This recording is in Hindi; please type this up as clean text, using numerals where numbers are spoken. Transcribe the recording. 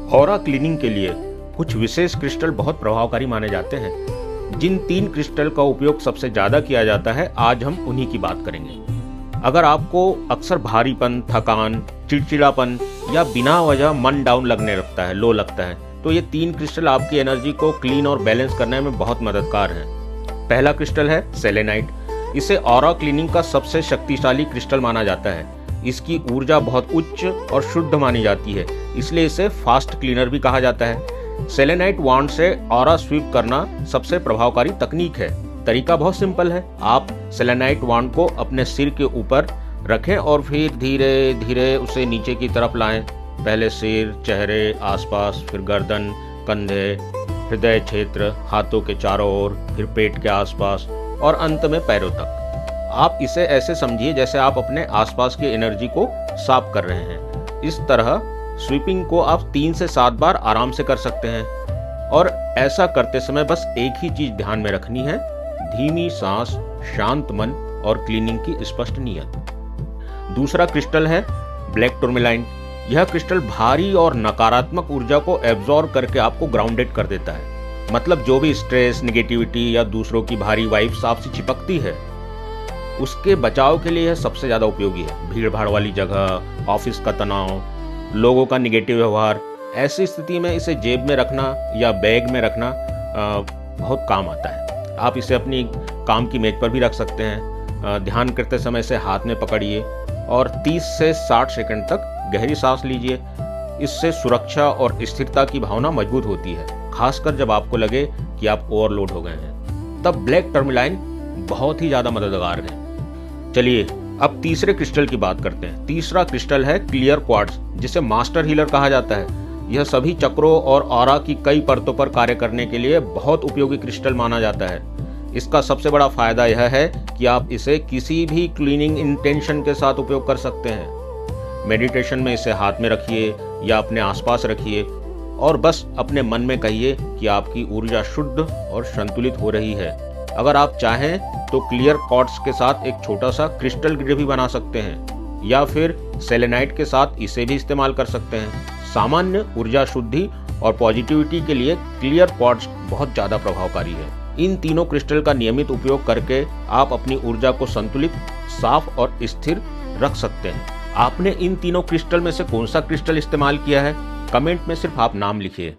ऑरा क्लीनिंग के लिए कुछ विशेष क्रिस्टल बहुत प्रभावकारी माने जाते हैं। जिन 3 क्रिस्टल का उपयोग सबसे ज्यादा किया जाता है, आज हम उन्हीं की बात करेंगे। अगर आपको अक्सर भारीपन, थकान, चिड़चिड़ापन या बिना वजह मन डाउन लगने लगता है, लो लगता है, तो ये 3 क्रिस्टल आपकी एनर्जी को क्लीन और बैलेंस करने में बहुत मददगार हैं। पहला क्रिस्टल है सेलेनाइट। इसे ऑरा क्लीनिंग का सबसे शक्तिशाली क्रिस्टल माना जाता है। इसकी ऊर्जा बहुत उच्च और शुद्ध मानी जाती है, इसलिए इसे फास्ट क्लीनर भी कहा जाता है। सेलेनाइट वांड से ऑरा स्वीप करना सबसे प्रभावकारी तकनीक है। तरीका बहुत सिंपल है। आप सेलेनाइट वांड को अपने सिर के ऊपर रखें और फिर धीरे धीरे उसे नीचे की तरफ लाएं। पहले सिर, चेहरे, आसपास, फिर गर्दन, कंधे, हृदय क्षेत्र, हाथों के चारों ओर, फिर पेट के आसपास और अंत में पैरों तक। आप इसे ऐसे समझिए जैसे आप अपने आसपास की एनर्जी को साफ कर रहे हैं। इस तरह स्वीपिंग को आप 3 से 7 बार आराम से कर सकते हैं। और ऐसा करते समय बस एक ही चीज ध्यान में रखनी है, धीमी सांस, शांत मन और क्लीनिंग की स्पष्ट नियत। दूसरा क्रिस्टल है ब्लैक टूरमैलाइन। यह क्रिस्टल भारी और नकारात्मक ऊर्जा को एब्जॉर्ब करके आपको ग्राउंडेड कर देता है। मतलब जो भी स्ट्रेस, नेगेटिविटी या दूसरों की भारी वाइब्स आपसे चिपकती है, उसके बचाव के लिए यह सबसे ज्यादा उपयोगी है। भीड़ भाड़ वाली जगह, ऑफिस का तनाव, लोगों का नेगेटिव व्यवहार, ऐसी स्थिति में इसे जेब में रखना या बैग में रखना बहुत काम आता है। आप इसे अपनी काम की मेज पर भी रख सकते हैं। ध्यान करते समय इसे हाथ में पकड़िए और 30 से 60 सेकंड तक गहरी सांस लीजिए। इससे सुरक्षा और स्थिरता की भावना मजबूत होती है, खासकर जब आपको लगे कि आप ओवरलोड हो गए हैं। तब ब्लैक टूरमैलाइन बहुत ही ज्यादा मददगार है। चलिए अब तीसरे क्रिस्टल की बात करते हैं। तीसरा क्रिस्टल है क्लियर क्वार्ट्ज, जिसे मास्टर हीलर कहा जाता है। यह सभी चक्रों और ऑरा की कई परतों पर कार्य करने के लिए बहुत उपयोगी क्रिस्टल माना जाता है। इसका सबसे बड़ा फायदा यह है कि आप इसे किसी भी क्लीनिंग इंटेंशन के साथ उपयोग कर सकते हैं। मेडिटेशन में इसे हाथ में रखिए या अपने आसपास रखिए और बस अपने मन में कहिए कि आपकी ऊर्जा शुद्ध और संतुलित हो रही है। अगर आप चाहें तो क्लियर क्वार्ट्ज के साथ एक छोटा सा क्रिस्टल ग्रिड भी बना सकते हैं या फिर सेलेनाइट के साथ इसे भी इस्तेमाल कर सकते हैं। सामान्य ऊर्जा शुद्धि और पॉजिटिविटी के लिए क्लियर क्वार्ट्ज बहुत ज्यादा प्रभावकारी है। इन तीनों क्रिस्टल का नियमित उपयोग करके आप अपनी ऊर्जा को संतुलित, साफ और स्थिर रख सकते हैं। आपने इन तीनों क्रिस्टल में से कौन सा क्रिस्टल इस्तेमाल किया है? कमेंट में सिर्फ आप नाम लिखिए।